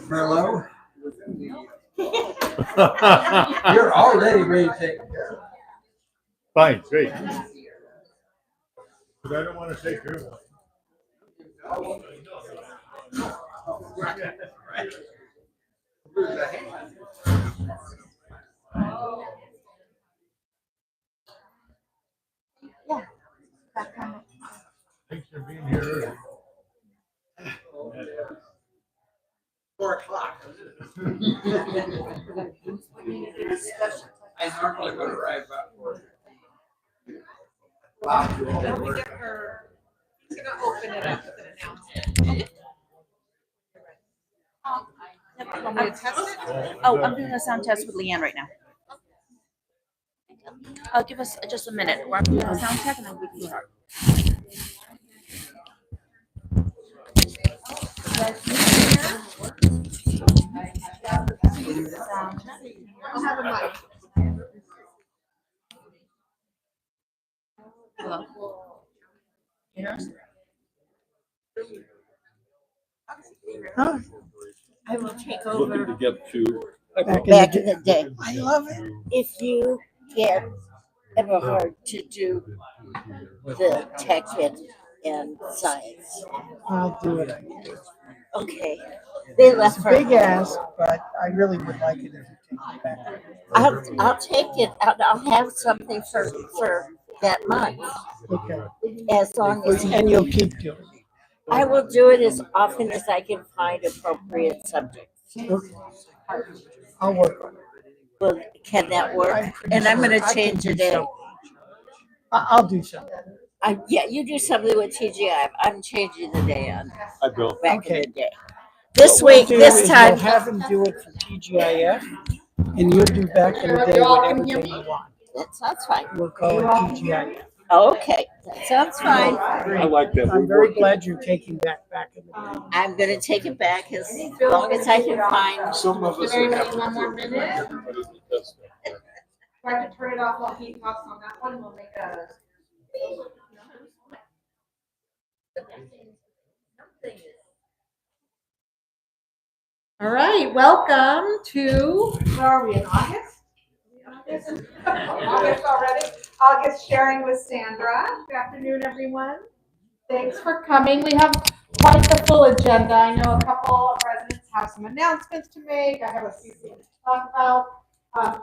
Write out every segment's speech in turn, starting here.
Merlot, you're already ready to take care of. Fine, great. But I don't want to take your one. Thanks for being here. 4 o'clock. I normally would arrive about 4. Let me get her. He's gonna open it up with an announcement. Want me to test it? Oh, I'm doing a sound test with Leanne right now. Give us just a minute. We're doing a sound check and then we can start. I'll have a mic. Hello. You hear us? I will take Looking over to get to. back in the day. I love it. If you get ever heard to do the tech and science, I'll do it. okay. They It's left a for. big ask, but I really would like it if you take it back. I'll take it. I'll have something for that month, Okay. as long as And you'll keep doing it. I will do it as often as I can find appropriate subjects. Okay. I'll work on it. Well, can that work? And I'm going to change the day. I'll do something. Yeah, you do something with TGI. I'm changing the day on I built. back Okay. in the day. This What we'll week, do this is time. We'll have him do it for TGIF, and you'll do back in the day whatever day you want. That sounds fine. We'll call it TGIF. Okay, that sounds fine. I like that. I'm very glad you're taking that back in the day. I'm going to take it back as long as I can find. Some of us Can would I have wait one more minute? Everybody does that. Try to turn it off while he talks on that one. We'll make a. All right, welcome to, where are we, in August? August already? August sharing with Sandra. Good afternoon, everyone. Thanks for coming. We have quite the full agenda. I know a couple of residents have some announcements to make. I have a few things to talk about.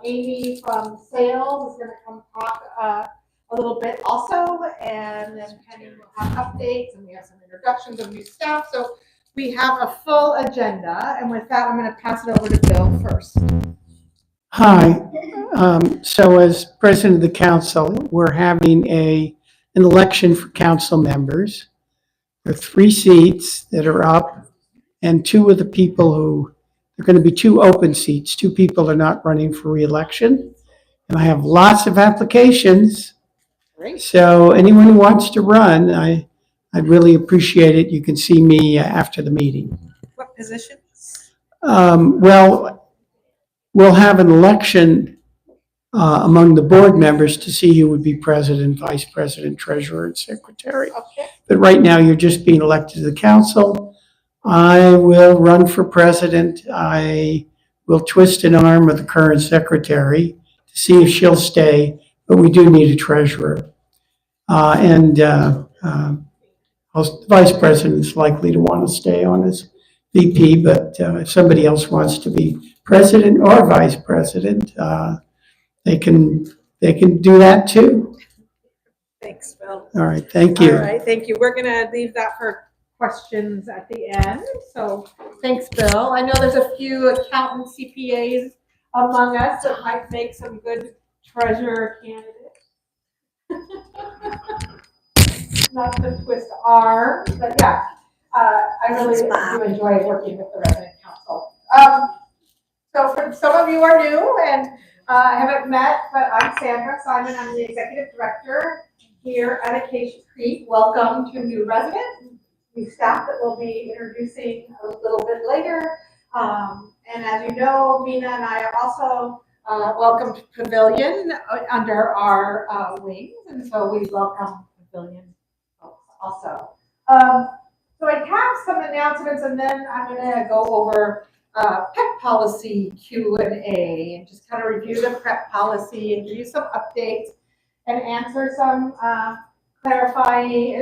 Amy from sales is going to come talk a little bit also, and then Penny will have updates, and we have some introductions of new staff. So we have a full agenda, and with that, I'm going to pass it over to Bill first. Hi. So as president of the council, we're having an election for council members. There are 3 seats that are up, and 2 of the people there are going to be 2 open seats. 2 people are not running for reelection. And I have lots of applications. Great. So anyone who wants to run, I'd really appreciate it. You can see me after the meeting. What positions? Well, we'll have an election among the board members to see who would be president, vice president, treasurer, and secretary. Okay. But right now, you're just being elected to the council. I will run for president. I will twist an arm of the current secretary to see if she'll stay, but we do need a treasurer. The vice president is likely to want to stay on as VP, but if somebody else wants to be president or vice president, they can do that too. Thanks, Bill. All right, thank you. All right, thank you. We're gonna leave that for questions at the end. So thanks, Bill. I know there's a few accountant CPAs among us that might make some good treasurer candidates. Not to twist arms, but yeah, I really do enjoy working with the resident council. So for some of you are new and haven't met, but I'm Sandra Simon. I'm the executive director here at Acacia Creek. Welcome to new residents, new staff that we'll be introducing a little bit later. And as you know, Mina and I are also welcomed Pavilion under our wings, and so we welcome Pavilion folks also. So I have some announcements, and then I'm gonna go over PEP policy Q&A and just kind of review the PEP policy and give you some updates and answer some clear up any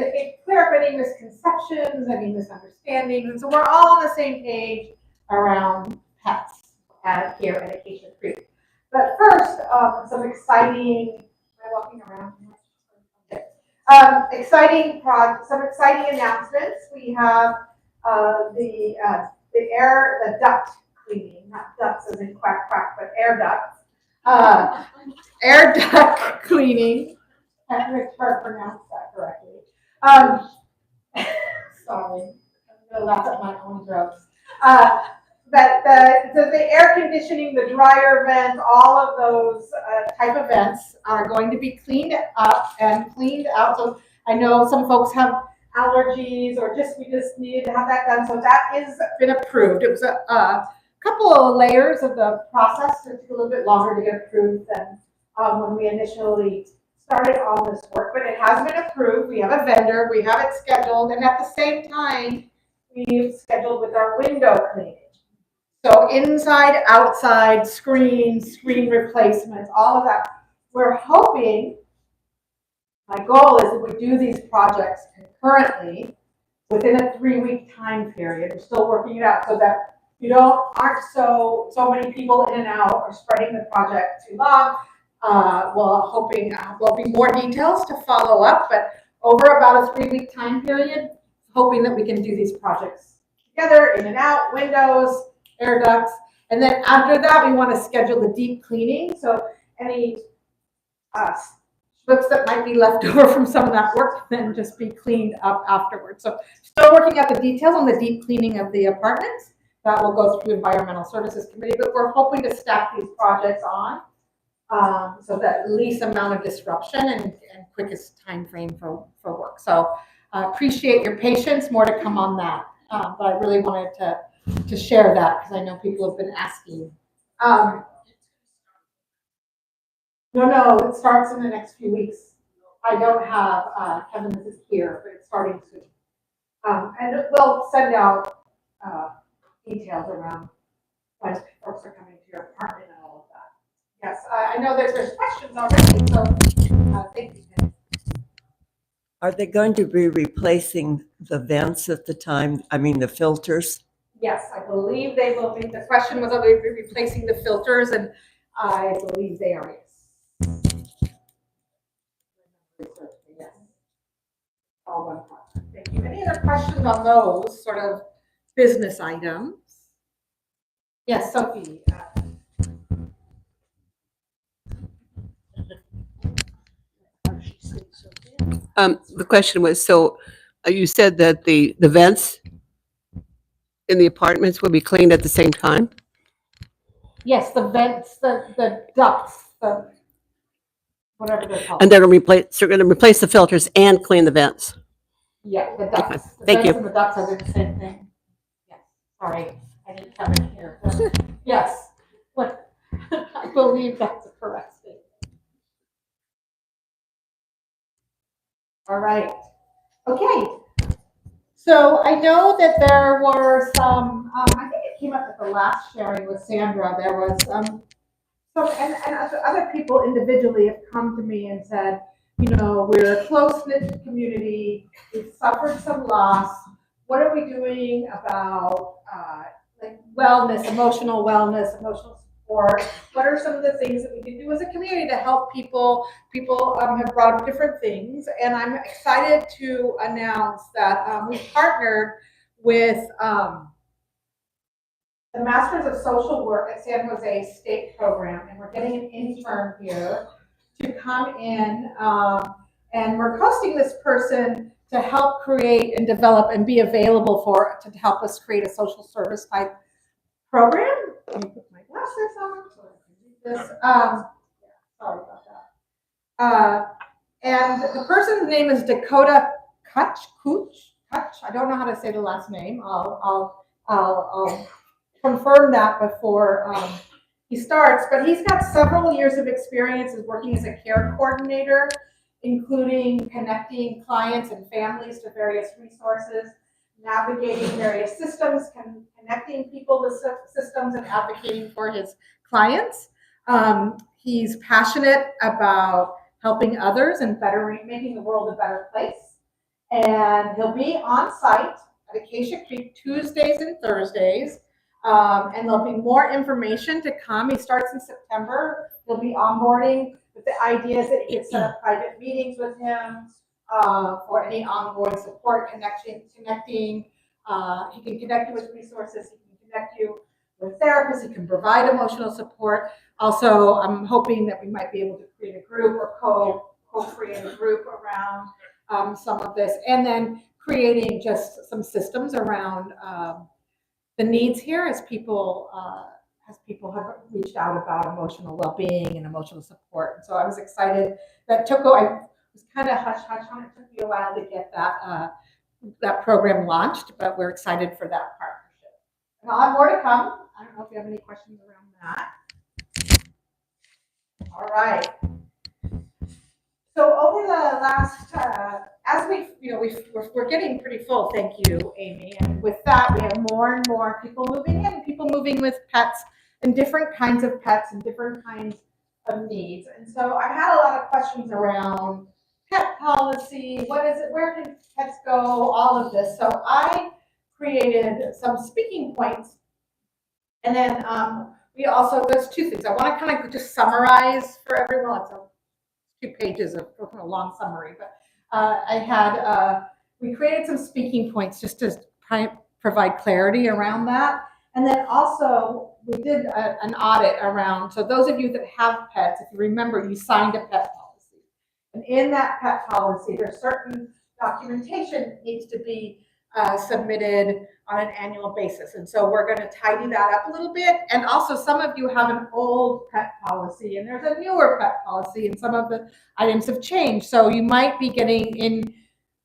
misconceptions, any misunderstandings, and so we're all on the same page around pets here at Acacia Creek. But first, some exciting. Am I walking around? Okay. Some exciting announcements. We have the duct cleaning, not ducts as in quack quack, but air ducts. Air duct cleaning. I have to try to pronounce that correctly. Sorry, I'm gonna laugh at my own jokes. But the air conditioning, the dryer vents, all of those type of vents are going to be cleaned up and cleaned out. So I know some folks have allergies or we just needed to have that done. So that has been approved. It was a couple of layers of the process. It took a little bit longer to get approved than when we initially started all this work, but it has been approved. We have a vendor, we have it scheduled, and at the same time, we've scheduled with our window cleaning. So inside, outside, screen replacements, all of that. We're hoping, my goal is that we do these projects concurrently within a 3-week time period. We're still working it out so that you aren't so many people in and out or spreading the project too long. Hoping there'll be more details to follow up, but over about a 3-week time period, hoping that we can do these projects together, in and out, windows, air ducts, and then after that, we want to schedule the deep cleaning. So any slips that might be left over from some of that work then just be cleaned up afterwards. So still working out the details on the deep cleaning of the apartments. That will go through Environmental Services Committee, but we're hoping to stack these projects on. So that least amount of disruption and quickest time frame for work. So appreciate your patience. More to come on that. But I really wanted to share that because I know people have been asking. No, it starts in the next few weeks. I don't have Kevin is here, but it's starting soon. And we'll send out details around when folks are coming to your apartment and all of that. Yes, I know there's questions already, so thank you. Are they going to be replacing the vents at the time? I mean, the filters? Yes, I believe they will be. The question was, are they replacing the filters? And I believe they are, yes. Yes. All one project. Thank you. Any other questions on those sort of business items? Yes, Sophie. The question was, so you said that the vents in the apartments will be cleaned at the same time? Yes, the vents, the ducts, the whatever they're called. And they're going to replace the filters and clean the vents? Yeah, the ducts. The Thank vents you. and the ducts are the same thing. Yes, sorry, I didn't come in here. Yes, what, I believe that's a correct statement. All right, okay. So I know that there were some, I think it came up at the last sharing with Sandra, there was and other people individually have come to me and said, we're a close-knit community, we've suffered some loss, what are we doing about like wellness, emotional support? What are some of the things that we can do as a community to help people? People have brought up different things, and I'm excited to announce that we partnered with the Masters of Social Work at San Jose State Program, and we're getting an intern here to come in, and we're hosting this person to help create and develop and be available to help us create a social service type program. Let me put my glasses on so I can read this. Sorry about that. And the person's name is Dakota Kutch. I don't know how to say the last name. I'll confirm that before he starts. But he's got several years of experience as working as a care coordinator, including connecting clients and families to various resources, navigating various systems, connecting people to systems, and advocating for his clients. He's passionate about helping others and making the world a better place. And he'll be on site at Acacia Creek Tuesdays and Thursdays. And there'll be more information to come. He starts in September. He'll be onboarding with the ideas that he can set up private meetings with him for any ongoing support, connecting. He can connect you with resources. He can connect you with therapists. He can provide emotional support. Also, I'm hoping that we might be able to create a group or co-create a group around some of this, and then creating just some systems around the needs here as people have reached out about emotional well-being and emotional support. And so I was excited that I was kind of hush on it. It took me a while to get that program launched, but we're excited for that partnership. And I'll have more to come. I don't know if you have any questions around that. All right. So over the last, as we're getting pretty full. Thank you, Amy. And with that, we have more and more people moving in, people moving with pets and different kinds of pets and different kinds of needs. And so I had a lot of questions around pet policy. What is it? Where can pets go? All of this. So I created some speaking points, and then there's two things. I want to kind of just summarize for everyone. It's 2 pages of a long summary, but we created some speaking points just to provide clarity around that. And then also we did an audit around, so those of you that have pets, if you remember, you signed a pet policy. And in that pet policy, there's certain documentation that needs to be submitted on an annual basis. And so we're going to tidy that up a little bit. And also some of you have an old pet policy and there's a newer pet policy and some of the items have changed. So you might be getting in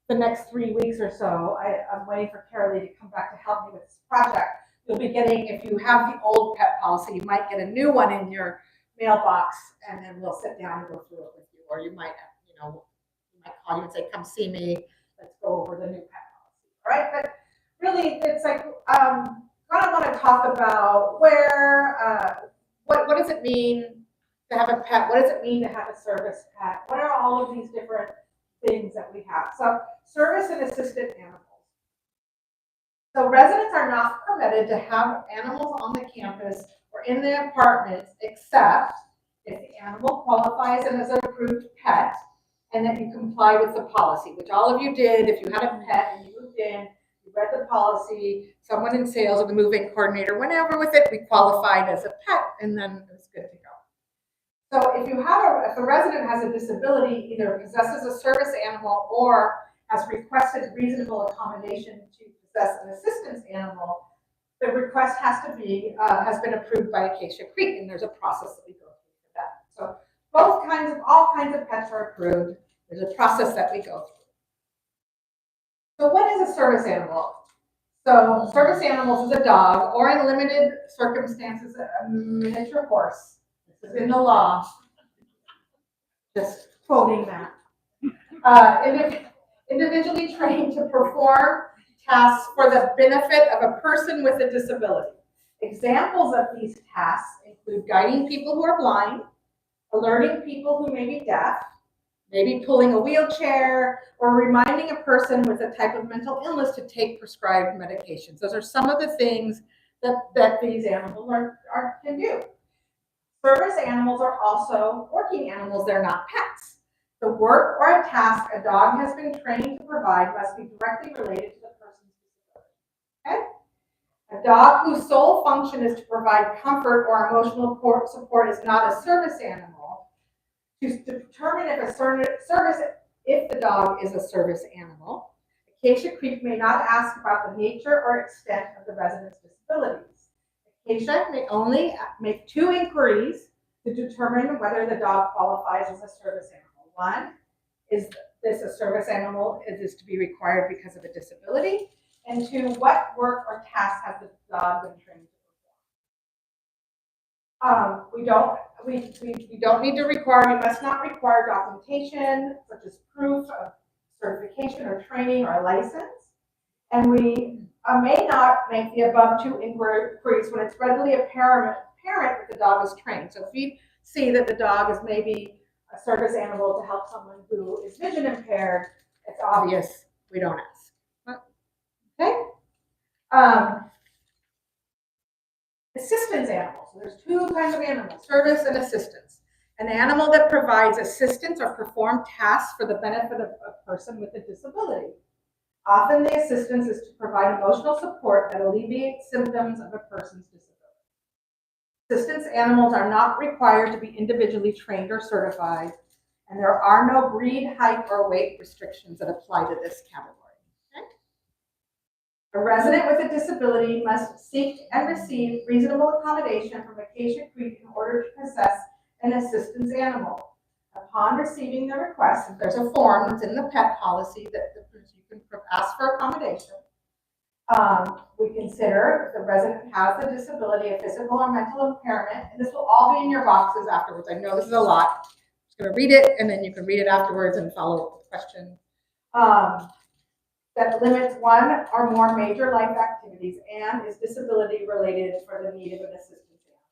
the next 3 weeks or so. I'm waiting for Carolee to come back to help me with this project. You'll be getting, if you have the old pet policy, you might get a new one in your mailbox and then we'll sit down and go through it with you. Or you might, you might call you and say, come see me. Let's go over the new pet policy. All right. But really, it's like, I want to talk about what does it mean to have a pet? What does it mean to have a service pet? What are all of these different things that we have? So service and assisted animals. So residents are not permitted to have animals on the campus or in the apartments except if the animal qualifies as an approved pet and that you comply with the policy, which all of you did. If you had a pet and you moved in, you read the policy, someone in sales or the moving coordinator went over with it, we qualified as a pet, and then it was good to go. So if a resident has a disability, either possesses a service animal or has requested reasonable accommodation to possess an assistance animal, the request has been approved by Acacia Creek, and there's a process that we go through for that. So all kinds of pets are approved. There's a process that we go through. So what is a service animal? So service animals is a dog, or in limited circumstances, a miniature horse. This is in the law. Just quoting that. Individually trained to perform tasks for the benefit of a person with a disability. Examples of these tasks include guiding people who are blind, alerting people who may be deaf, maybe pulling a wheelchair, or reminding a person with a type of mental illness to take prescribed medications. Those are some of the things that these animals can do. Service animals are also working animals. They're not pets. The work or a task a dog has been trained to provide must be directly related to the person's disability. Okay? A dog whose sole function is to provide comfort or emotional support is not a service animal. To determine if the dog is a service animal, Acacia Creek may not ask about the nature or extent of the resident's disabilities. Acacia may only make 2 inquiries to determine whether the dog qualifies as a service animal. 1, is this a service animal? Is this to be required because of a disability? And 2, what work or task has the dog been trained to perform? We don't need to require, we must not require documentation such as proof of certification or training or a license. And we may not make the above two inquiries when it's readily apparent that the dog is trained. So if we see that the dog is maybe a service animal to help someone who is vision impaired, it's obvious we don't ask. Okay? Assistance animals. So there's two kinds of animals, service and assistance. An animal that provides assistance or perform tasks for the benefit of a person with a disability. Often the assistance is to provide emotional support that alleviates symptoms of a person's disability. Assistance animals are not required to be individually trained or certified, and there are no breed, height, or weight restrictions that apply to this category. Okay? A resident with a disability must seek and receive reasonable accommodation from Acacia Creek in order to possess an assistance animal. Upon receiving the request, there's a form that's in the pet policy that you can ask for accommodation. We consider if the resident has a disability, a physical or mental impairment, and this will all be in your boxes afterwards. I know this is a lot. I'm just going to read it, and then you can read it afterwards and follow up with questions. That limits one or more major life activities and is disability related for the need of an assistance animal.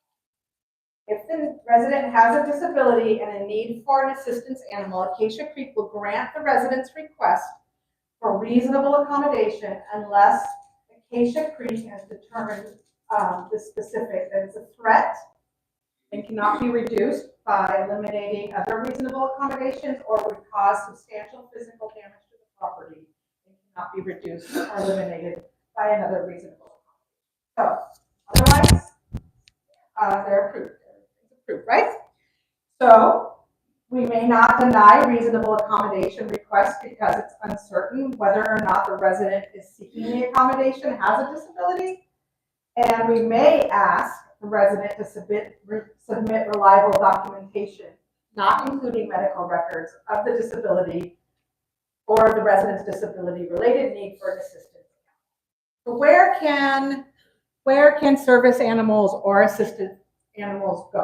If the resident has a disability and a need for an assistance animal, Acacia Creek will grant the resident's request for reasonable accommodation unless Acacia Creek has determined the specific that it's a threat and cannot be reduced by eliminating other reasonable accommodations or would cause substantial physical damage to the property and cannot be reduced or eliminated by another reasonable accommodation. So otherwise, they're approved. It's approved, right? So we may not deny reasonable accommodation requests because it's uncertain whether or not the resident is seeking the accommodation has a disability. And we may ask the resident to submit reliable documentation, not including medical records of the disability or the resident's disability-related need for an assistance. So where can service animals or assisted animals go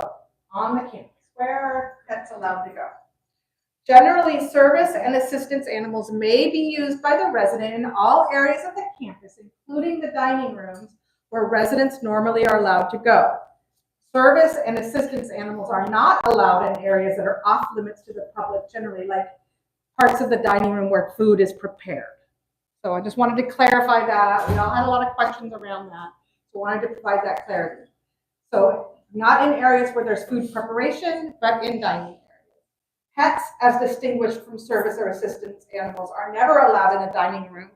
on the campus? Where are pets allowed to go? Generally, service and assistance animals may be used by the resident in all areas of the campus, including the dining rooms where residents normally are allowed to go. Service and assistance animals are not allowed in areas that are off limits to the public generally, like parts of the dining room where food is prepared. So I just wanted to clarify that. We all had a lot of questions around that, so I wanted to provide that clarity. So not in areas where there's food preparation, but in dining areas. Pets, as distinguished from service or assistance animals, are never allowed in a dining room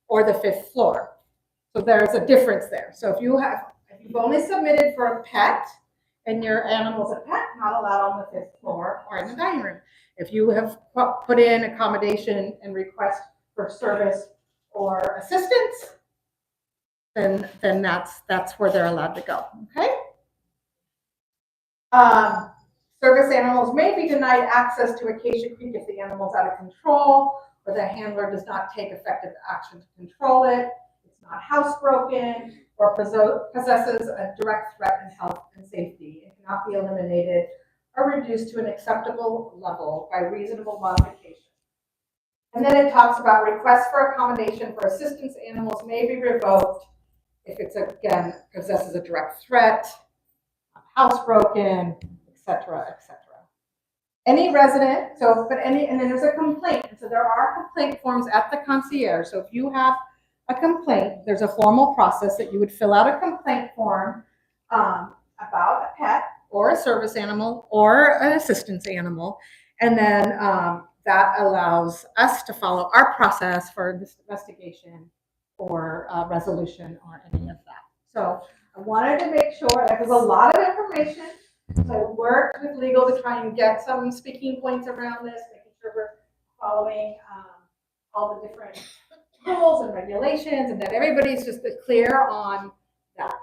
or the 5th floor. So there's a difference there. So if you've only submitted for a pet and your animal's a pet, not allowed on the 5th floor or in the dining room. If you have put in accommodation and request for service or assistance, then that's where they're allowed to go. Okay. Service animals may be denied access to Acacia Creek if the animal's out of control or the handler does not take effective action to control it, it's not housebroken, or possesses a direct threat in health and safety and cannot be eliminated or reduced to an acceptable level by reasonable modification. And then it talks about requests for accommodation for assistance animals may be revoked if it's, again, possesses a direct threat, housebroken, etc., etc. Any resident, and then there's a complaint. So there are complaint forms at the concierge. So if you have a complaint, there's a formal process that you would fill out a complaint form about a pet or a service animal or an assistance animal. And then that allows us to follow our process for this investigation or resolution or any of that. So I wanted to make sure that was a lot of information. So I worked with legal to try and get some speaking points around this, making sure we're following all the different rules and regulations and that everybody's just clear on that.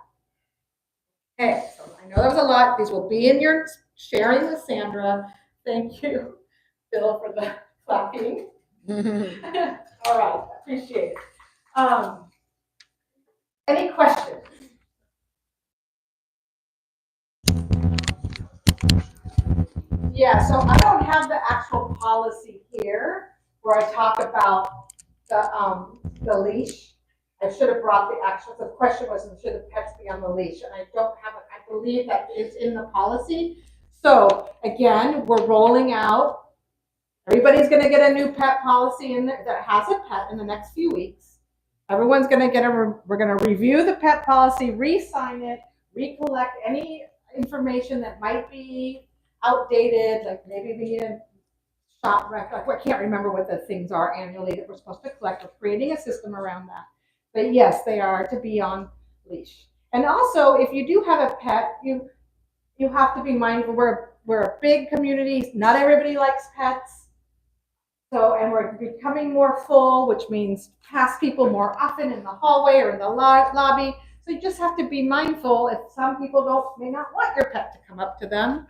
Okay, so I know there was a lot. These will be in your sharing with Sandra. Thank you, Bill, for the clapping. All right, appreciate it. Any questions? Yeah, so I don't have the actual policy here where I talk about the leash. I should have brought the actual, the question was, should the pets be on the leash? And I don't have it. I believe that it's in the policy. So again, we're rolling out. Everybody's going to get a new pet policy in there that has a pet in the next few weeks. Everyone's going to get we're going to review the pet policy, re-sign it, recollect any information that might be outdated, like maybe we need a shop record. I can't remember what the things are annually that we're supposed to collect. We're creating a system around that. But yes, they are to be on leash. And also, if you do have a pet, you have to be mindful. We're a big community. Not everybody likes pets. So, and we're becoming more full, which means pass people more often in the hallway or in the lobby. So you just have to be mindful. If some people may not want your pet to come up to them,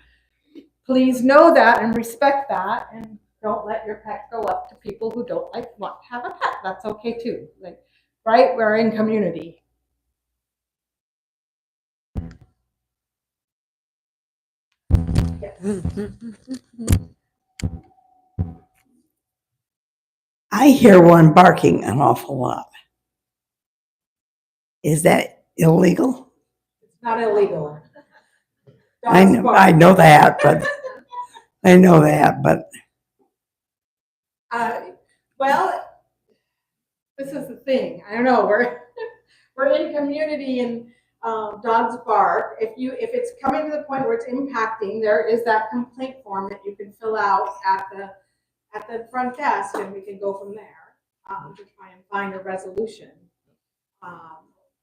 please know that and respect that, and don't let your pet go up to people who don't want to have a pet. That's okay too. Like, right? We're in community. Yes. I hear one barking an awful lot. Is that illegal? It's not illegal. I know that, but well, this is the thing. I don't know. We're in community, and dogs bark. If it's coming to the point where it's impacting, there is that complaint form that you can fill out at the front desk, and we can go from there to try and find a resolution.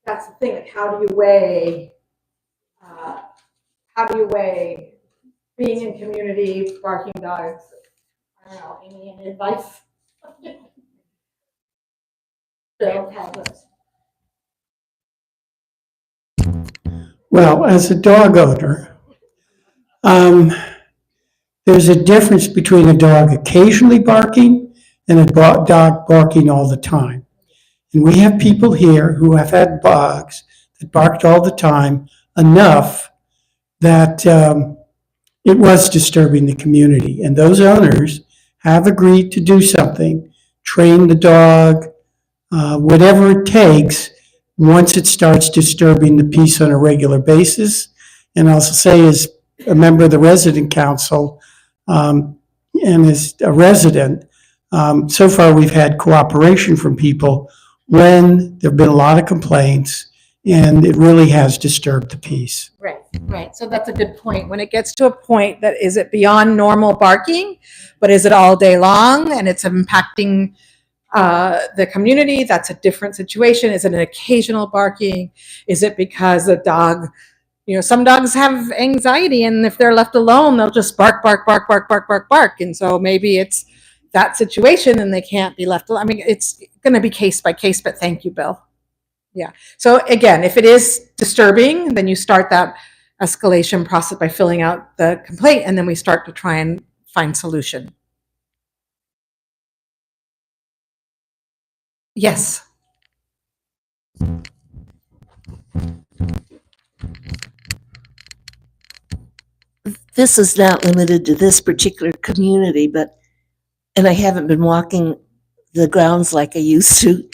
That's the thing. Like, how do you weigh being in community, barking dogs? I don't know. Any advice? Well, as a dog owner, there's a difference between a dog occasionally barking and a dog barking all the time. And we have people here who have had dogs that barked all the time enough that it was disturbing the community. And those owners have agreed to do something, train the dog, whatever it takes, once it starts disturbing the peace on a regular basis. And I'll say, as a member of the resident council and as a resident, so far we've had cooperation from people when there have been a lot of complaints, and it really has disturbed the peace. Right. So that's a good point. When it gets to a point that is it beyond normal barking, but is it all day long and it's impacting the community? That's a different situation. Is it an occasional barking? Is it because the dog, some dogs have anxiety, and if they're left alone, they'll just bark, bark, bark, bark, bark, bark, bark. And so maybe it's that situation and they can't be left alone. I mean, it's going to be case by case, but thank you, Bill. Yeah. So again, if it is disturbing, then you start that escalation process by filling out the complaint, and then we start to try and find solution. Yes. This is not limited to this particular community, and I haven't been walking the grounds like I used to,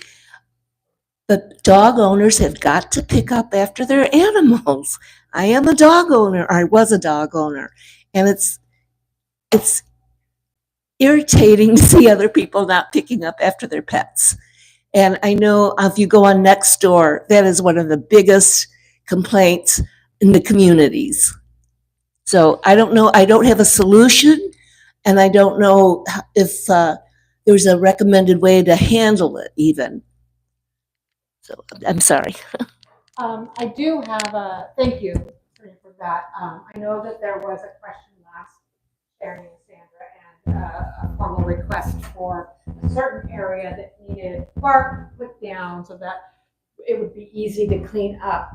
but dog owners have got to pick up after their animals. I am a dog owner, or I was a dog owner, and it's irritating to see other people not picking up after their pets. And I know if you go on Nextdoor, that is one of the biggest complaints in the communities. So I don't know, I don't have a solution, and I don't know if there's a recommended way to handle it even. So I'm sorry. I do have thank you for that. I know that there was a question last sharing with Sandra, and a formal request for a certain area that needed bark put down so that it would be easy to clean up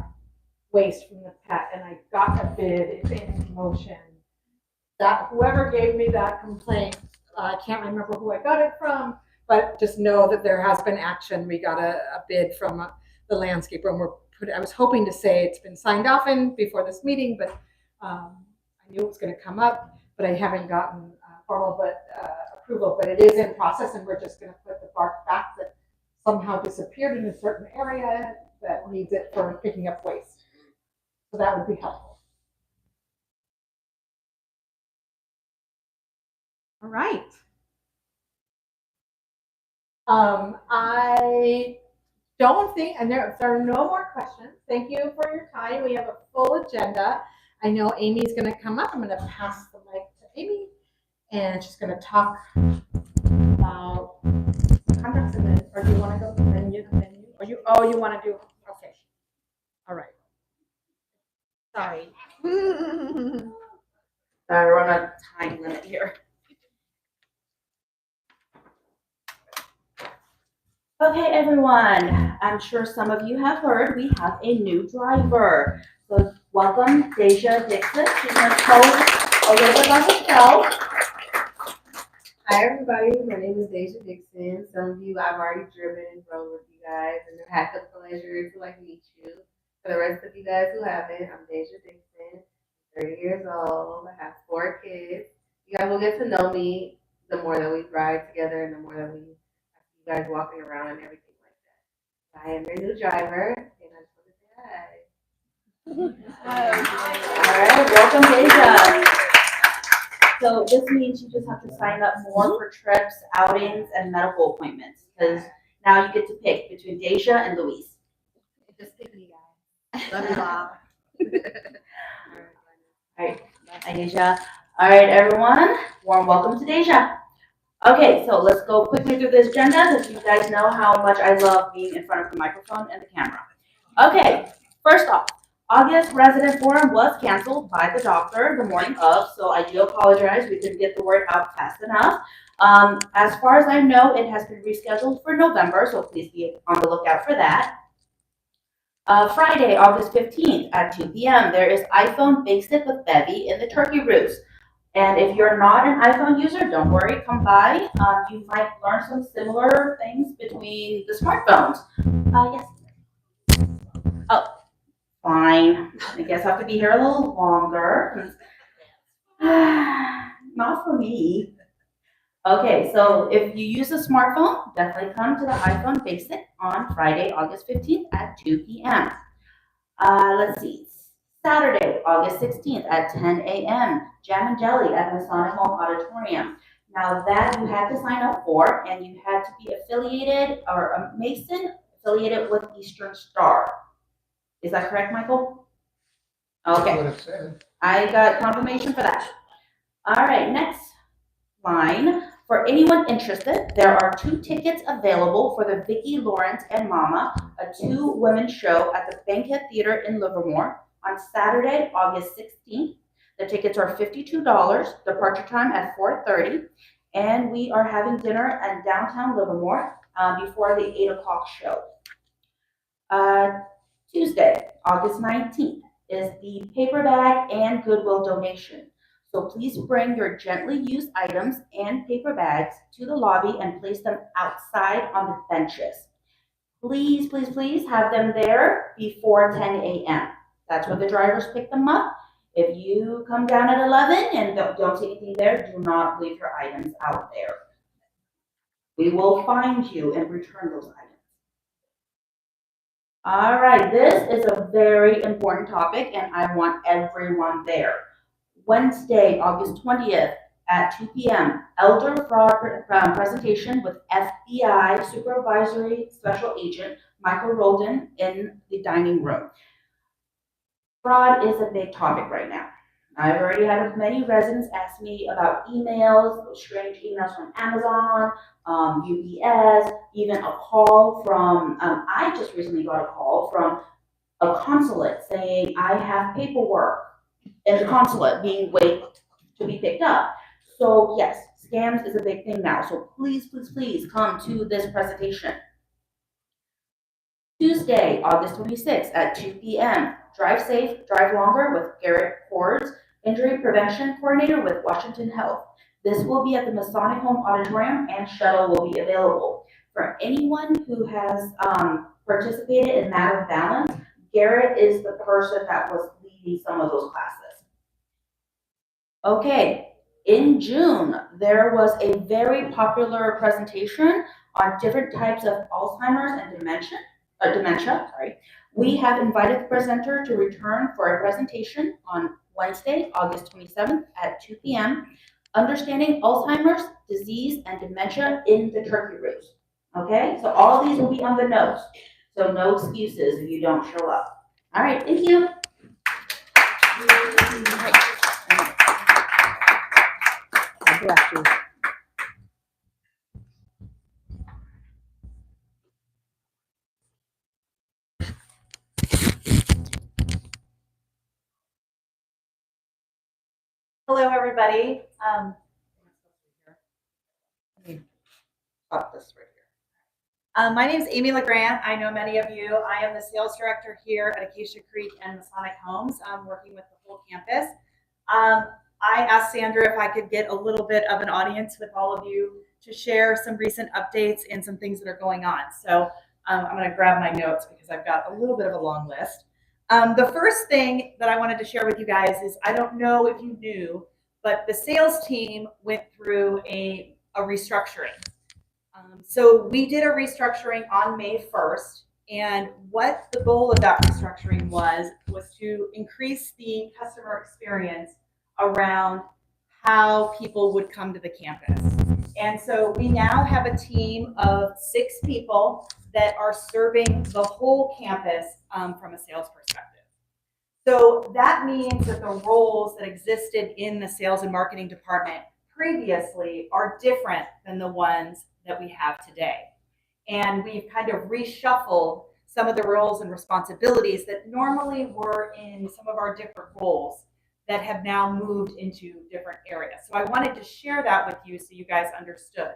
waste from the pet. And I got a bid, it's in motion. That whoever gave me that complaint, I can't remember who I got it from, but just know that there has been action. We got a bid from the landscaper, and I was hoping to say it's been signed off before this meeting, but I knew it was going to come up, but I haven't gotten formal approval. But it is in process, and we're just going to put the bark back that somehow disappeared in a certain area that needs it for picking up waste. So that would be helpful. All right. I don't think, and there are no more questions. Thank you for your time. We have a full agenda. I know Amy's going to come up. I'm going to pass the mic to Amy, and she's going to talk about contracts. And then, or do you want to go to the menu? Or you want to do? Okay. All right. Sorry. Sorry, we're on a time limit here. Okay, everyone. I'm sure some of you have heard we have a new driver. So welcome, Deja Dixon. She's going to tell us a little bit about herself. Hi everybody, my name is Deja Dixon. Some of you I've already driven and rode with you guys and have had the pleasure to meet you. For the rest of you guys who haven't, I'm Deja Dixon, 30 years old. I have 4 kids. You guys will get to know me the more that we ride together and the more that we see you guys walking around and everything like that. I am your new driver and I just want to say hi. All right, welcome, Deja. So this means you just have to sign up more for trips, outings, and medical appointments, because now you get to pick between Deja and Luis. Just pick me, guys. Love you all. All right, bye, Deja. All right, everyone, warm welcome to Deja. Okay, so let's go quickly through this agenda, because you guys know how much I love being in front of the microphone and the camera. Okay, first off, August resident forum was canceled by the doctor the morning of, so I do apologize. We couldn't get the word out fast enough. As far as I know, it has been rescheduled for November, so please be on the lookout for that. Friday, August 15th at 2 p.m., there is iPhone Basic with Bevy in the Turkey Roost. And if you're not an iPhone user, don't worry, come by. You might learn some similar things between the smartphones. Yes. Oh. Fine. I guess I have to be here a little longer. Not for me. Okay, so if you use a smartphone, definitely come to the iPhone Basic on Friday, August 15th at 2 p.m. Let's see. Saturday, August 16th at 10 a.m. Jam and Jelly at Masonic Home Auditorium. Now that you had to sign up for, and you had to be affiliated or a Mason affiliated with Eastern Star. Is that correct, Michael? Okay. What it said. I got confirmation for that. All right, next line. For anyone interested, there are 2 tickets available for the Vicki Lawrence and Mama, a 2-women show at the Bankhead Theater in Livermore on Saturday, August 16th. The tickets are $52, departure time at 4:30, and we are having dinner at downtown Livermore before the 8 o'clock show. Tuesday, August 19th, is the paper bag and Goodwill donation. So please bring your gently used items and paper bags to the lobby and place them outside on the benches. Please, please, please have them there before 10 a.m. That's when the drivers pick them up. If you come down at 11 and don't see anything there, do not leave your items out there. We will find you and return those items. All right, this is a very important topic, and I want everyone there. Wednesday, August 20th at 2 p.m., Elder Fraud presentation with FBI Supervisory Special Agent Michael Roldan in the dining room. Fraud is a big topic right now. I've already had many residents ask me about emails, strange emails from Amazon, UPS, even a call from, I just recently got a call from a consulate saying I have paperwork in the consulate being waited to be picked up. So yes, scams is a big thing now. So please, please, please come to this presentation. Tuesday, August 26th at 2 p.m. Drive safe, drive longer with Garrett Kors, Injury Prevention Coordinator with Washington Health. This will be at the Masonic Home Auditorium, and shuttle will be available. For anyone who has participated in Matter of Balance, Garrett is the person that was leading some of those classes. Okay, in June, there was a very popular presentation on different types of Alzheimer's and dementia, sorry. We have invited the presenter to return for a presentation on Wednesday, August 27th at 2 p.m. Understanding Alzheimer's disease and dementia in the turkey roost. Okay, so all of these will be on the notes. So no excuses if you don't show up. All right, thank you. Hello, everybody. Let me pop this right here. My name is Amy LeGrand. I know many of you. I am the sales director here at Acacia Creek and Masonic Homes, working with the whole campus. I asked Sandra if I could get a little bit of an audience with all of you to share some recent updates and some things that are going on. So I'm going to grab my notes because I've got a little bit of a long list. The first thing that I wanted to share with you guys is, I don't know if you knew, but the sales team went through a restructuring. So we did a restructuring on May 1st, and what the goal of that restructuring was to increase the customer experience around how people would come to the campus. And so we now have a team of 6 people that are serving the whole campus from a sales perspective. So that means that the roles that existed in the sales and marketing department previously are different than the ones that we have today. And we've kind of reshuffled some of the roles and responsibilities that normally were in some of our different roles that have now moved into different areas. So I wanted to share that with you so you guys understood.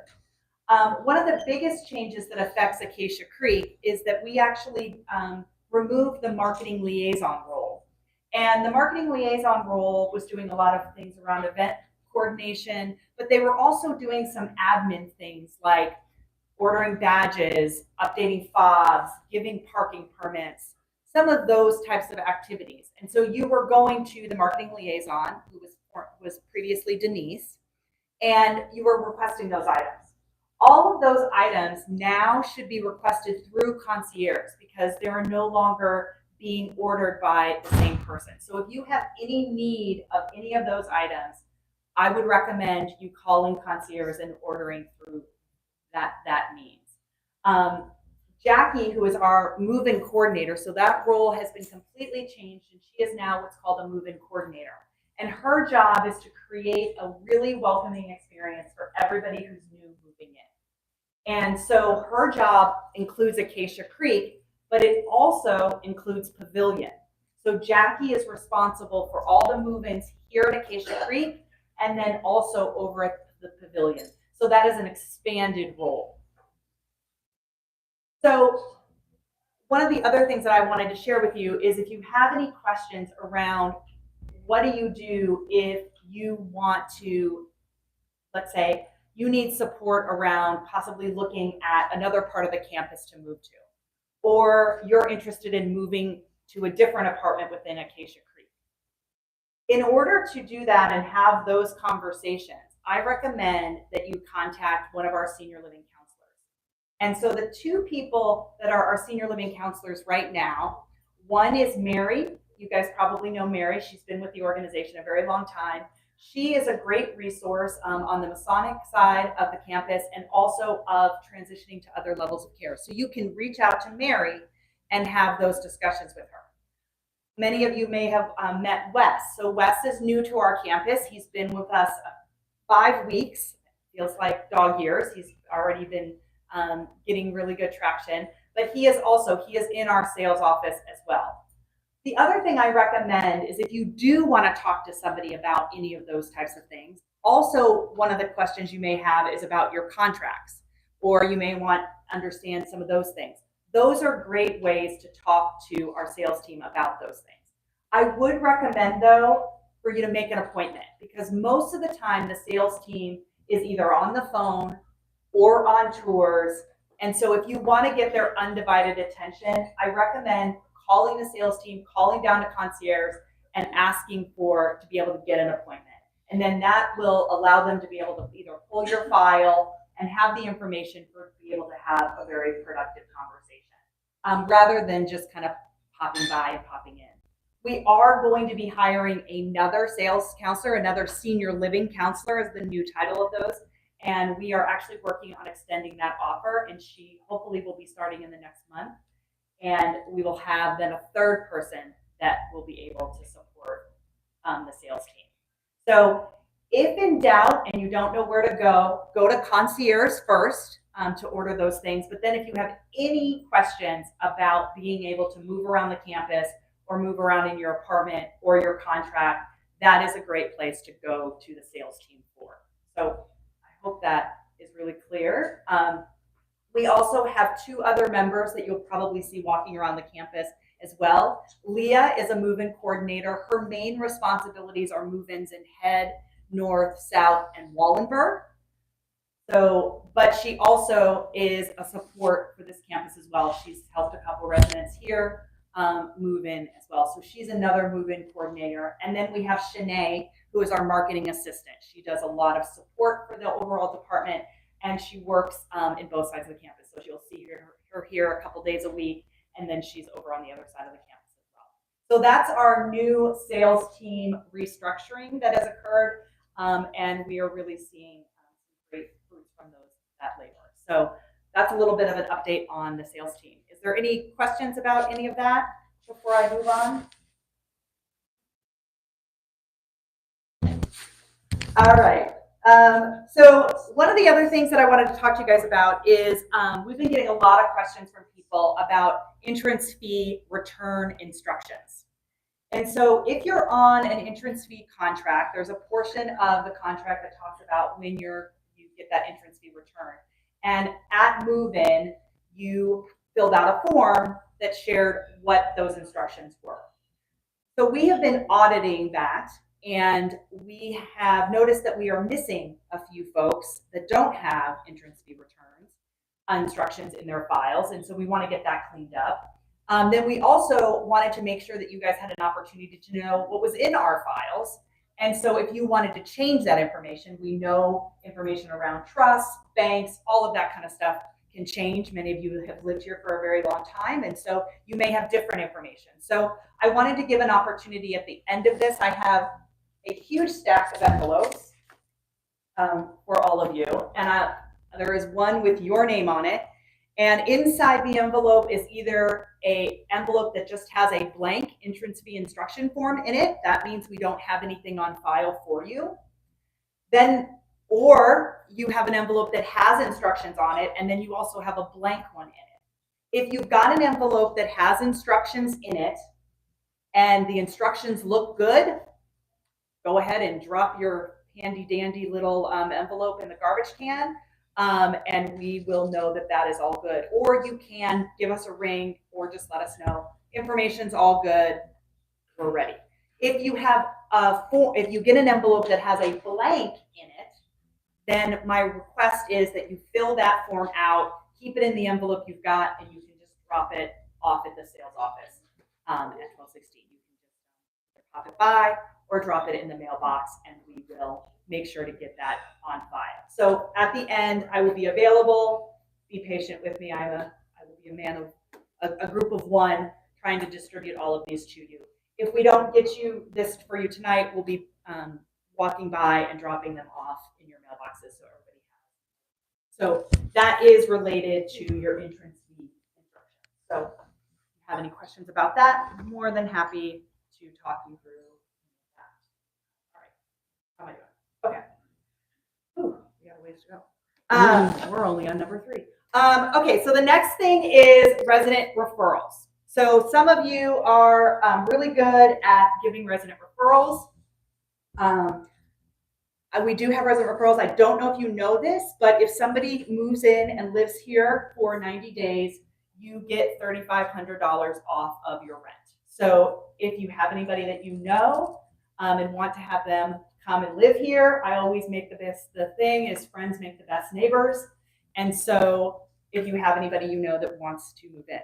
One of the biggest changes that affects Acacia Creek is that we actually removed the marketing liaison role. And the marketing liaison role was doing a lot of things around event coordination, but they were also doing some admin things like ordering badges, updating fobs, giving parking permits, some of those types of activities. And so you were going to the marketing liaison, who was previously Denise, and you were requesting those items. All of those items now should be requested through concierge because they are no longer being ordered by the same person. So if you have any need of any of those items, I would recommend you calling concierge and ordering through that means. Jackie, who is our move-in coordinator, so that role has been completely changed, and she is now what's called a move-in coordinator. And her job is to create a really welcoming experience for everybody who's new moving in. And so her job includes Acacia Creek, but it also includes Pavilion. So Jackie is responsible for all the move-ins here at Acacia Creek and then also over at the Pavilion. So that is an expanded role. So one of the other things that I wanted to share with you is if you have any questions around what do you do if you want to, let's say, you need support around possibly looking at another part of the campus to move to, or you're interested in moving to a different apartment within Acacia Creek. In order to do that and have those conversations, I recommend that you contact one of our senior living counselors. And so the 2 people that are our senior living counselors right now, one is Mary. You guys probably know Mary. She's been with the organization a very long time. She is a great resource on the Masonic side of the campus and also of transitioning to other levels of care. So you can reach out to Mary and have those discussions with her. Many of you may have met Wes. So Wes is new to our campus. He's been with us 5 weeks. Feels like dog years. He's already been getting really good traction. But he is in our sales office as well. The other thing I recommend is if you do want to talk to somebody about any of those types of things, also one of the questions you may have is about your contracts, or you may want to understand some of those things. Those are great ways to talk to our sales team about those things. I would recommend, though, for you to make an appointment because most of the time the sales team is either on the phone or on tours. And so if you want to get their undivided attention, I recommend calling the sales team, calling down to concierge and asking to be able to get an appointment. And then that will allow them to be able to either pull your file and have the information for to be able to have a very productive conversation, rather than just kind of popping by and popping in. We are going to be hiring another sales counselor, another senior living counselor is the new title of those. And we are actually working on extending that offer, and she hopefully will be starting in the next month. And we will have then a third person that will be able to support the sales team. So if in doubt and you don't know where to go to concierge first to order those things. But then if you have any questions about being able to move around the campus or move around in your apartment or your contract, that is a great place to go to the sales team for. So I hope that is really clear. We also have 2 other members that you'll probably see walking around the campus as well. Leah is a move-in coordinator. Her main responsibilities are move-ins in Head, North, South, and Wallenberg. So, but she also is a support for this campus as well. She's helped a couple residents here move in as well. So she's another move-in coordinator. And then we have Shanae, who is our marketing assistant. She does a lot of support for the overall department, and she works in both sides of the campus. So you'll see her here a couple days a week, and then she's over on the other side of the campus as well. So that's our new sales team restructuring that has occurred, and we are really seeing great fruits from that labor. So that's a little bit of an update on the sales team. Is there any questions about any of that before I move on? All right. So one of the other things that I wanted to talk to you guys about is we've been getting a lot of questions from people about entrance fee return instructions. And so if you're on an entrance fee contract, there's a portion of the contract that talks about when you get that entrance fee return. And at move-in, you filled out a form that shared what those instructions were. So we have been auditing that, and we have noticed that we are missing a few folks that don't have entrance fee returns instructions in their files, and so we want to get that cleaned up. Then we also wanted to make sure that you guys had an opportunity to know what was in our files. And so if you wanted to change that information, we know information around trusts, banks, all of that kind of stuff can change. Many of you have lived here for a very long time, and so you may have different information. So I wanted to give an opportunity at the end of this. I have a huge stack of envelopes for all of you, and there is one with your name on it. And inside the envelope is either an envelope that just has a blank entrance fee instruction form in it. That means we don't have anything on file for you. Or you have an envelope that has instructions on it, and then you also have a blank one in it. If you've got an envelope that has instructions in it and the instructions look good, go ahead and drop your handy dandy little envelope in the garbage can. And we will know that that is all good. Or you can give us a ring or just let us know information's all good, we're ready. If you have if you get an envelope that has a blank in it, then my request is that you fill that form out, keep it in the envelope you've got, and you can just drop it off at the sales office at 1216. You can just pop it by or drop it in the mailbox, and we will make sure to get that on file. So at the end, I will be available. Be patient with me. I will be a man of a group of one trying to distribute all of these to you. If we don't get you this for you tonight, we'll be walking by and dropping them off in your mailboxes so everybody has. So that is related to your entrance fee instructions. So if you have any questions about that, I'm more than happy to talk you through that. All right. How am I doing? Okay. Ooh, we got a ways to go. We're only on number 3. Okay, so the next thing is resident referrals. So some of you are really good at giving resident referrals. We do have resident referrals. I don't know if you know this, but if somebody moves in and lives here for 90 days, you get $3,500 off of your rent. So if you have anybody that you know and want to have them come and live here, I always make the thing is friends make the best neighbors. And so if you have anybody you know that wants to move in,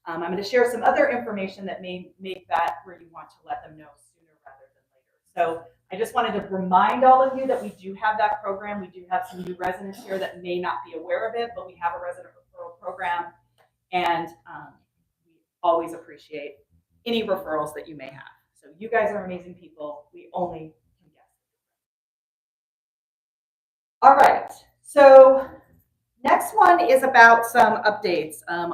I'm going to share some other information that may make that where you want to let them know sooner rather than later. So I just wanted to remind all of you that we do have that program. We do have some new residents here that may not be aware of it, but we have a resident referral program, and we always appreciate any referrals that you may have. So you guys are amazing people. We only can guess. All right. So next one is about some updates. I've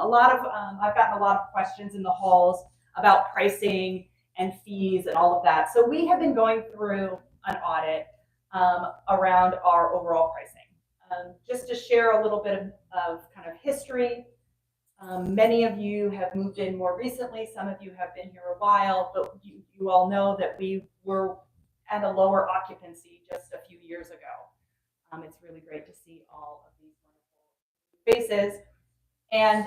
gotten a lot of questions in the halls about pricing and fees and all of that. So we have been going through an audit around our overall pricing. Just to share a little bit of kind of history. Many of you have moved in more recently. Some of you have been here a while, but you all know that we were at a lower occupancy just a few years ago. It's really great to see all of these wonderful faces. And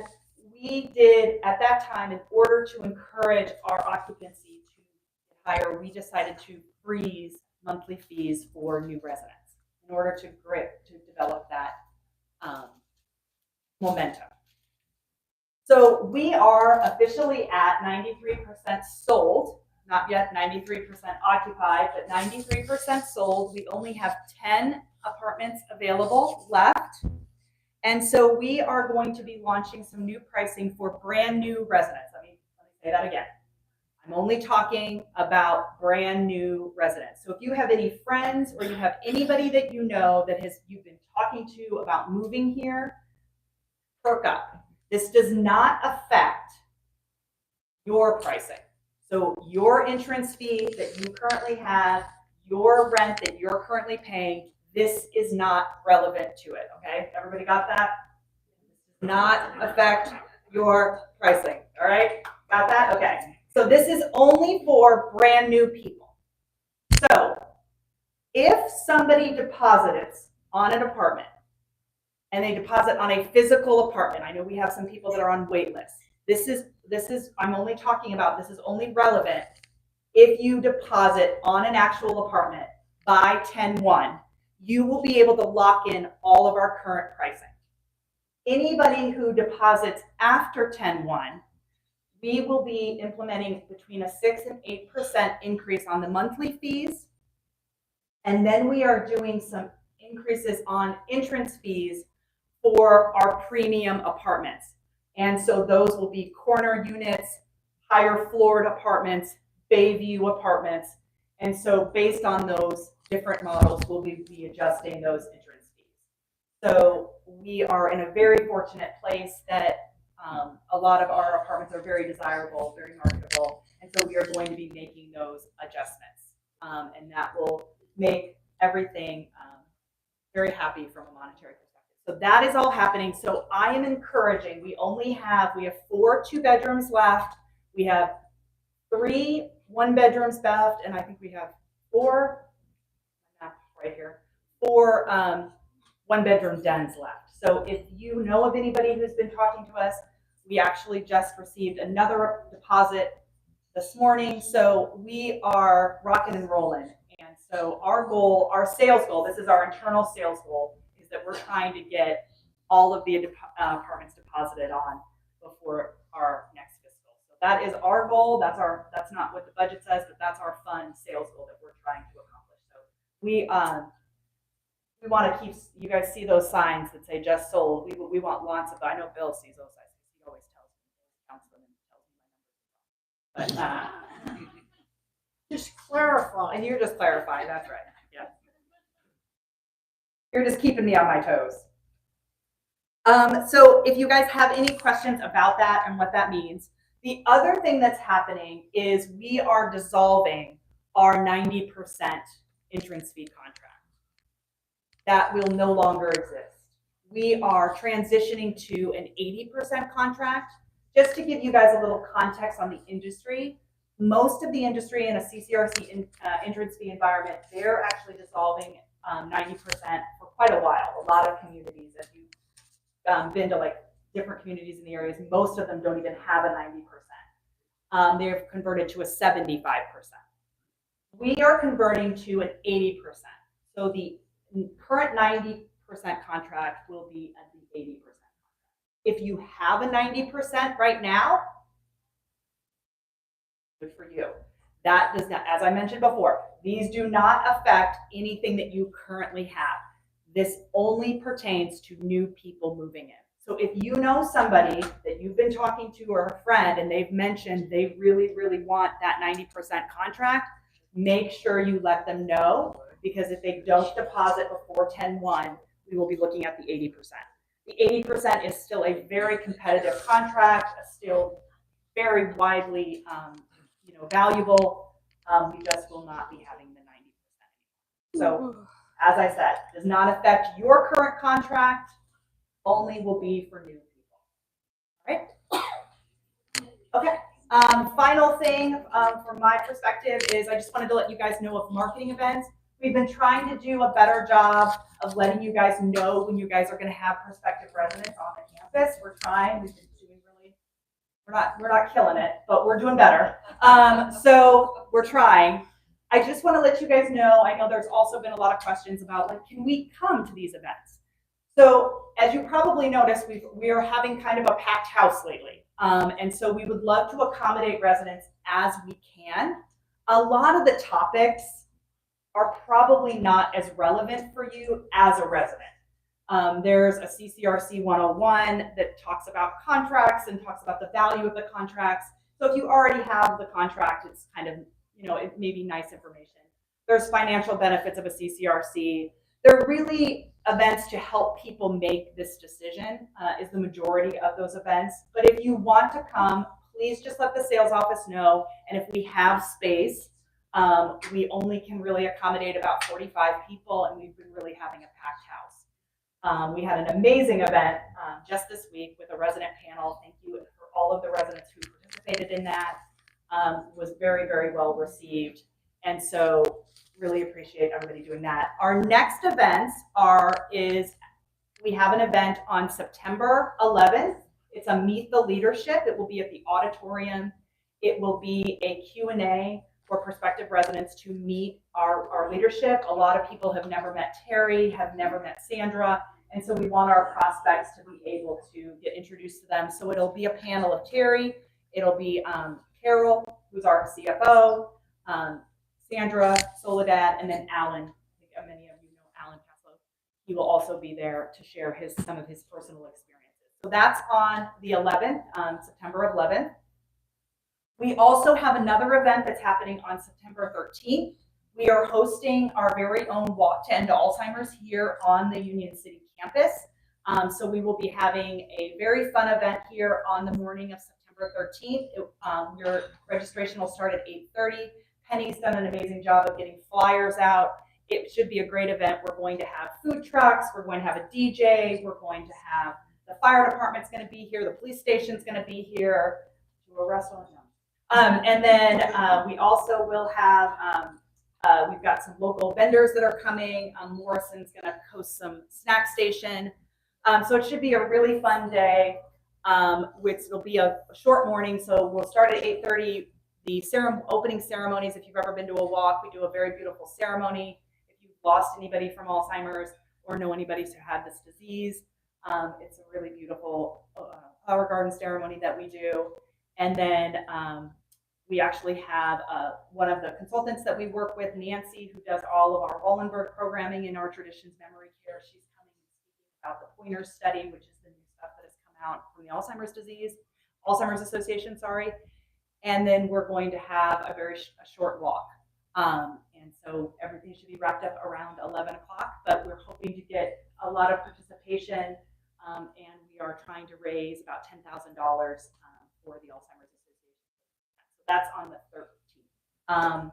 we did, at that time, in order to encourage our occupancy to get higher, we decided to freeze monthly fees for new residents in order to develop that momentum. So we are officially at 93% sold, not yet 93% occupied, but 93% sold. We only have 10 apartments available left. And so we are going to be launching some new pricing for brand new residents. Let me say that again. I'm only talking about brand new residents. So if you have any friends or you have anybody that you know that you've been talking to about moving here, perk up. This does not affect your pricing. So your entrance fee that you currently have, your rent that you're currently paying, this is not relevant to it, okay? Everybody got that? This does not affect your pricing, all right? Got that? Okay. So this is only for brand new people. So if somebody deposits on an apartment, and they deposit on a physical apartment. I know we have some people that are on wait lists. This is, I'm only talking about, this is only relevant if you deposit on an actual apartment by 10/1, you will be able to lock in all of our current pricing. Anybody who deposits after 10/1, we will be implementing between a 6 and 8% increase on the monthly fees. And then we are doing some increases on entrance fees for our premium apartments. And so those will be corner units, higher floored apartments, bay view apartments. And so based on those different models, we'll be adjusting those entrance fees. So we are in a very fortunate place that a lot of our apartments are very desirable, very marketable. And so we are going to be making those adjustments. And that will make everything very happy from a monetary perspective. So that is all happening. So I am encouraging, we have 4 2-bedrooms left. We have 3 1-bedrooms left, and I think we have 4 right here, 4 1-bedroom dens left. So if you know of anybody who's been talking to us, we actually just received another deposit this morning. So we are rocking and rolling. And so our goal, our sales goal, this is our internal sales goal, is that we're trying to get all of the apartments deposited on before our next fiscal. So that is our goal. That's not what the budget says, but that's our fund sales goal that we're trying to accomplish. So we want to keep, you guys see those signs that say just sold. We want lots of, I know Bill sees those signs. He always tells me, but just clarify, and you're just clarifying, that's right. Yeah. You're just keeping me on my toes. So if you guys have any questions about that and what that means, the other thing that's happening is we are dissolving our 90% entrance fee contract. That will no longer exist. We are transitioning to an 80% contract. Just to give you guys a little context on the industry, most of the industry in a CCRC entrance fee environment, they're actually dissolving 90% for quite a while. A lot of communities, if you've been to like different communities in the areas, most of them don't even have a 90%. They've converted to a 75%. We are converting to an 80%. So the current 90% contract will be at the 80%. If you have a 90% right now, good for you. That does not, as I mentioned before, these do not affect anything that you currently have. This only pertains to new people moving in. So if you know somebody that you've been talking to or a friend and they've mentioned they really, really want that 90% contract, make sure you let them know, because if they don't deposit before 10/1, we will be looking at the 80%. The 80% is still a very competitive contract, still very widely valuable. We just will not be having the 90%. So as I said, does not affect your current contract, only will be for new people. All right? Okay. Final thing from my perspective is I just wanted to let you guys know of marketing events. We've been trying to do a better job of letting you guys know when you guys are going to have prospective residents on the campus. We're trying. We've been doing really, we're not killing it, but we're doing better. So we're trying. I just want to let you guys know, I know there's also been a lot of questions about, like, can we come to these events? So as you probably noticed, we are having kind of a packed house lately. And so we would love to accommodate residents as we can. A lot of the topics are probably not as relevant for you as a resident. There's a CCRC 101 that talks about contracts and talks about the value of the contracts. So if you already have the contract, it's kind of, it may be nice information. There's financial benefits of a CCRC. They're really events to help people make this decision, is the majority of those events. But if you want to come, please just let the sales office know. And if we have space, we only can really accommodate about 45 people, and we've been really having a packed house. We had an amazing event just this week with a resident panel. Thank you for all of the residents who participated in that. It was very, very well received. And so really appreciate everybody doing that. Our next events we have an event on September 11th. It's a Meet the Leadership. It will be at the auditorium. It will be a Q&A for prospective residents to meet our leadership. A lot of people have never met Terry, have never met Sandra, and so we want our prospects to be able to get introduced to them. So it'll be a panel of Terry, it'll be Carol, who's our CFO, Sandra, Soledad, and then Alan. I think many of you know Alan Caslow. He will also be there to share some of his personal experiences. So that's on the 11th, September 11th. We also have another event that's happening on September 13th. We are hosting our very own Walk to End Alzheimer's here on the Union City campus. So we will be having a very fun event here on the morning of September 13th. Your registration will start at 8:30. Penny's done an amazing job of getting flyers out. It should be a great event. We're going to have food trucks. We're going to have a DJ. We're going to have the fire department's going to be here. The police station's going to be here. To a restaurant. And then we also will have, we've got some local vendors that are coming. Morrison's going to host some snack station. So it should be a really fun day, which will be a short morning. So we'll start at 8:30. The opening ceremonies, if you've ever been to a walk, we do a very beautiful ceremony. If you've lost anybody from Alzheimer's or know anybody who had this disease, it's a really beautiful flower garden ceremony that we do. And then we actually have one of the consultants that we work with, Nancy, who does all of our Wallenberg programming in our Traditions Memory Care. She's coming and speaking about the Pointers study, which is the new stuff that has come out from the Alzheimer's Association, sorry. And then we're going to have a short walk. And so everything should be wrapped up around 11 o'clock, but we're hoping to get a lot of participation. And we are trying to raise about $10,000 for the Alzheimer's Association. So that's on the 13th.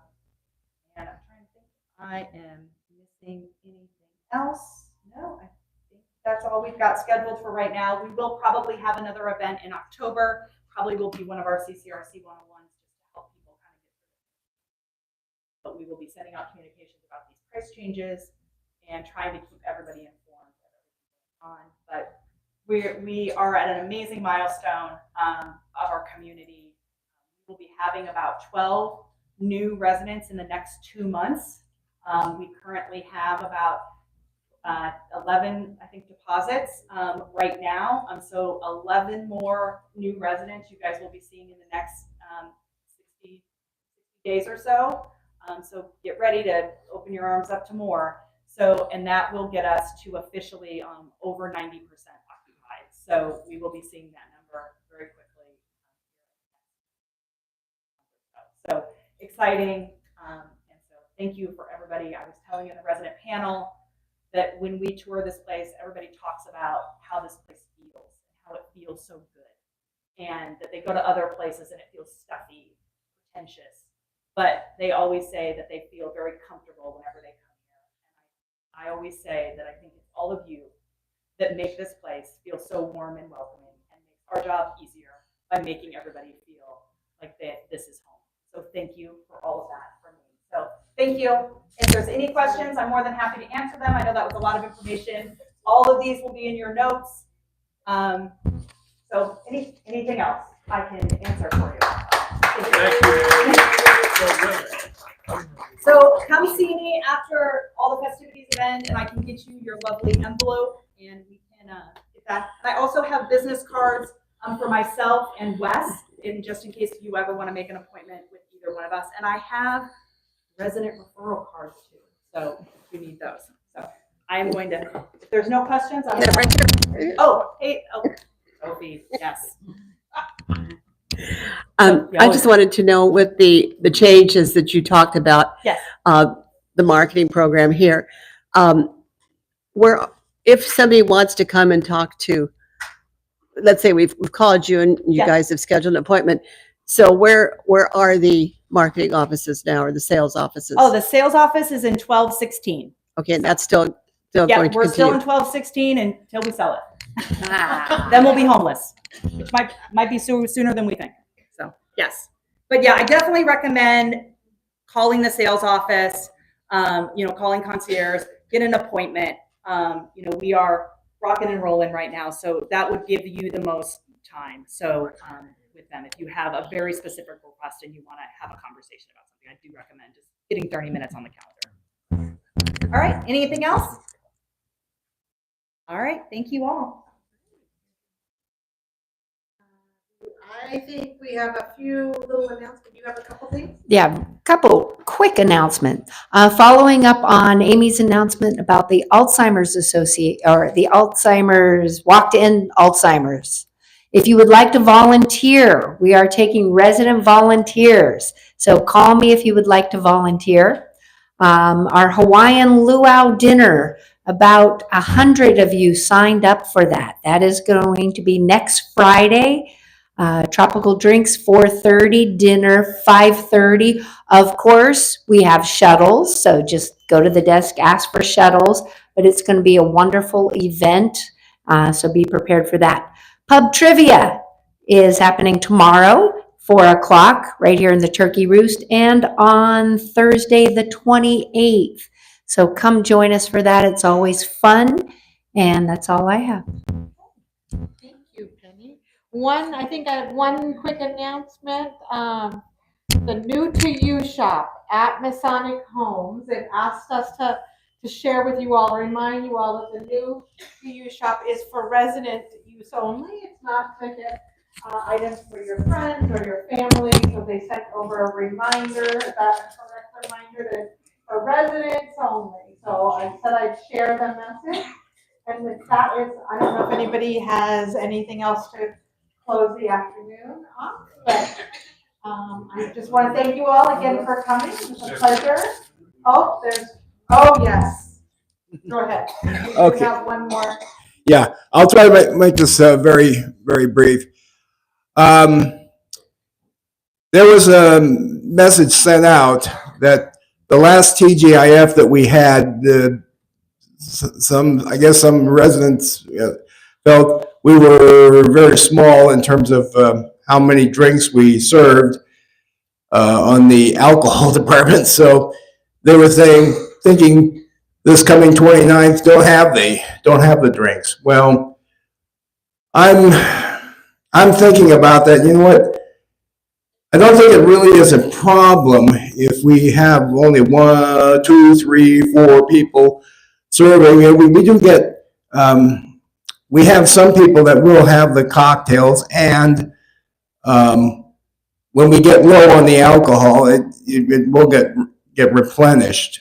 And I'm trying to think if I am missing anything else. No, I think that's all we've got scheduled for right now. We will probably have another event in October. Probably will be one of our CCRC 101s just to help people kind of get through it. But we will be sending out communications about these price changes and trying to keep everybody informed of everything going on. But we are at an amazing milestone of our community. We'll be having about 12 new residents in the next 2 months. We currently have about 11, I think, deposits right now. So 11 more new residents you guys will be seeing in the next 60 days or so. So get ready to open your arms up to more. So, and that will get us to officially over 90% occupied. So we will be seeing that number very quickly. So exciting. And so thank you for everybody. I was telling you in the resident panel that when we tour this place, everybody talks about how this place feels, how it feels so good. And that they go to other places and it feels stuffy, pretentious. But they always say that they feel very comfortable whenever they come here. And I always say that I think it's all of you that make this place feel so warm and welcoming and make our job easier by making everybody feel like this is home. So thank you for all of that for me. So thank you. If there's any questions, I'm more than happy to answer them. I know that was a lot of information. All of these will be in your notes. So anything else I can answer for you. So come see me after all the festivities end, and I can get you your lovely envelope, and we can get that. And I also have business cards for myself and Wes, and just in case you ever want to make an appointment with either one of us. And I have resident referral cards too, so if you need those. So I am going to. If there's no questions, I'm gonna. Right here. Oh, hey, Sophie, yes. I just wanted to know with the changes that you talked about, Yes. The marketing program here, where if somebody wants to come and talk to, let's say we've called you and you Yes. guys have scheduled an appointment. So where are the marketing offices now, or the sales offices? Oh, the sales office is in 1216. Okay, and that's still Yeah, going to we're still in continue. 1216 until we sell it. Then we'll be homeless, which might be sooner than we think. So yes, but yeah, I definitely recommend calling the sales office. Calling concierge, get an appointment. We are rocking and rolling right now, so that would give you the most time. So with them, if you have a very specific request and you want to have a conversation about something, I do recommend just getting 30 minutes on the calendar. All right, anything else? All right, thank you all. I think we have a few little announcements. You have a couple things? Yeah, couple quick announcements. Following up on Amy's announcement about the Alzheimer's or the Alzheimer's, walked-in Alzheimer's. If you would like to volunteer, we are taking resident volunteers. So call me if you would like to volunteer. Our Hawaiian luau dinner, about 100 of you signed up for that. That is going to be next Friday. Tropical drinks, 4:30, dinner, 5:30. Of course, we have shuttles, so just go to the desk, ask for shuttles, but it's going to be a wonderful event, so be prepared for that. Pub trivia is happening tomorrow, 4 o'clock, right here in the Turkey Roost, and on Thursday, the 28th. So come join us for that. It's always fun, and that's all I have. Thank you, Penny. I think I have one quick announcement. The new to you shop at Masonic Homes, it asked us to share with you all, remind you all that the new to you shop is for resident use only. It's not to get items for your friends or your family. So they sent over a reminder, that correct reminder that for residents only. So I said I'd share the message. And with that is, I don't know if anybody has anything else to close the afternoon off, but I just want to thank you all again for coming. It was a pleasure. Oh, yes. Go ahead. Okay. We have one more. Yeah, I'll try to make this very, very brief. There was a message sent out that the last TGIF that we had, some residents felt we were very small in terms of how many drinks we served on the alcohol department. So they were thinking this coming 29th, don't have the drinks. Well, I'm thinking about that. You know what? I don't think it really is a problem if we have only 1, 2, 3, 4 people serving. And we do get, we have some people that will have the cocktails, and when we get low on the alcohol, it will get replenished.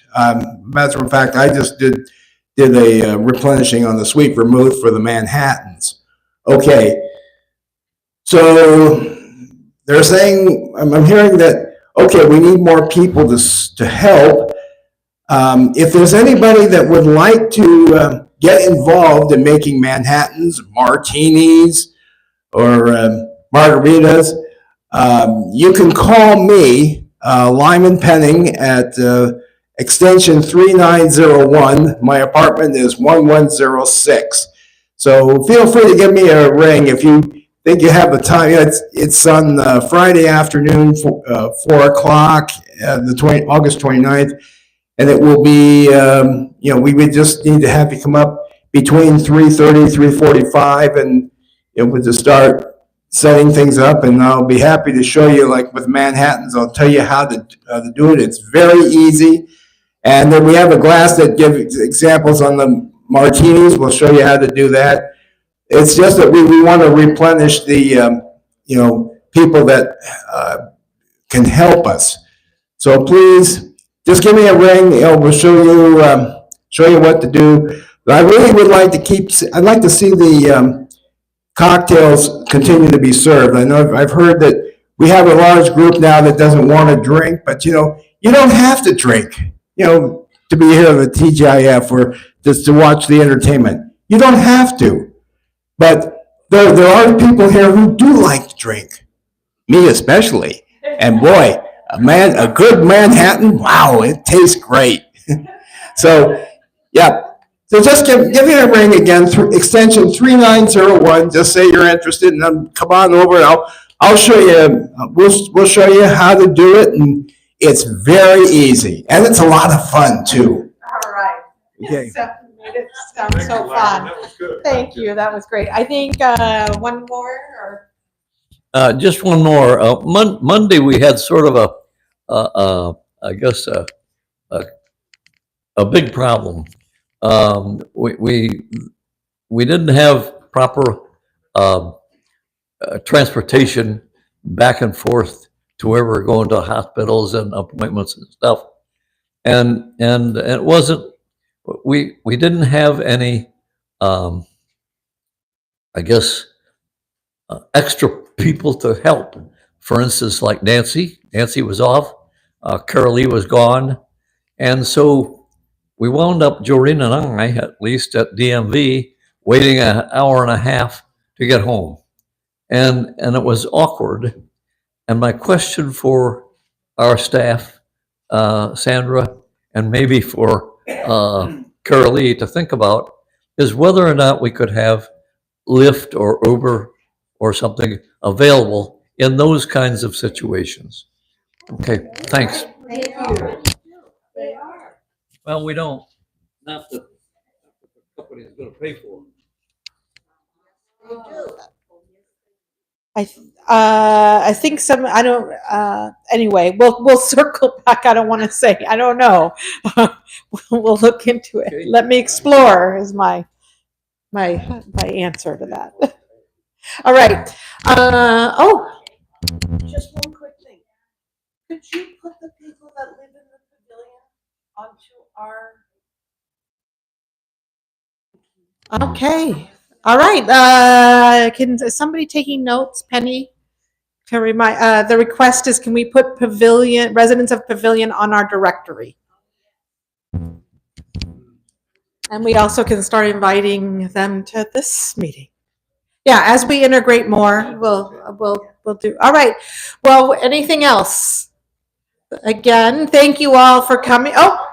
Matter of fact, I just did a replenishing on the sweet vermouth for the Manhattans. Okay, so they're saying, I'm hearing that, okay, we need more people to help. If there's anybody that would like to get involved in making Manhattans, martinis, or margaritas, you can call me, Lyman Penning, at extension 3901. My apartment is 1106. So feel free to give me a ring if you think you have the time. It's on Friday afternoon, 4 o'clock, August 29th. And it will be, we would just need to have you come up between 3:30, 3:45, and we'll just start setting things up. And I'll be happy to show you, like with Manhattans, I'll tell you how to do it. It's very easy. And then we have a glass that gives examples on the martinis. We'll show you how to do that. It's just that we want to replenish the, people that can help us. So please, just give me a ring. We'll show you what to do. But I really would like to I'd like to see the cocktails continue to be served. I know I've heard that we have a large group now that doesn't want to drink, but you don't have to drink, to be here at the TGIF or just to watch the entertainment. You don't have to. But there are people here who do like to drink. Me especially. And boy, a good Manhattan, wow, it tastes great. So, yeah. So just give me a ring again, extension 3901. Just say you're interested, and then come on over. And I'll show you. We'll show you how to do it, and it's very easy, and it's a lot of fun too. All right. Okay. So, made it sound so fun. That was good. Thank you. That was great. I think one more or. Just one more. Monday we had sort of I guess a big problem. We didn't have proper transportation back and forth to where we're going to hospitals and appointments and stuff, and it wasn't. We didn't have any. I guess extra people to help. For instance, like Nancy was off, Carol Lee was gone, and so we wound up, Joreen and I, at least at DMV, waiting an hour and a half to get home, and it was awkward. And my question for our staff, Sandra, and maybe for Carol Lee to think about, is whether or not we could have Lyft or Uber or something available in those kinds of situations. Okay, thanks. Thank you. Well, we don't, not the company is going to pay for it. I think I don't, anyway, we'll circle back. I don't want to say, I don't know. We'll look into it. Okay. Let me explore is my answer to that. All right. Just one quick thing. Could you put the people that live in the pavilion onto our? Okay. All right. Is somebody taking notes? Penny? To remind, the request is, can we put residents of Pavilion on our directory? And we also can start inviting them to this meeting. Yeah, as we integrate more, we'll do. All right. Well, anything else? Again, thank you all for coming. Oh.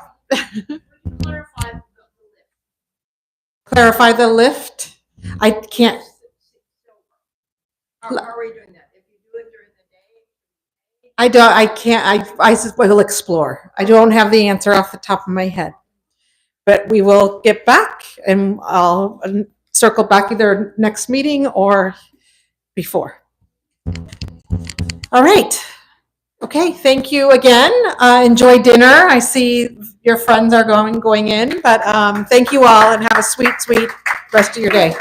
Clarify the lift. I can't. How are we doing that? If you do it during the day? I can't, I will explore. I don't have the answer off the top of my head. But we will get back and I'll circle back either next meeting or before. All right. Okay, thank you again. Enjoy dinner. I see your friends are going in, but thank you all and have a sweet rest of your day.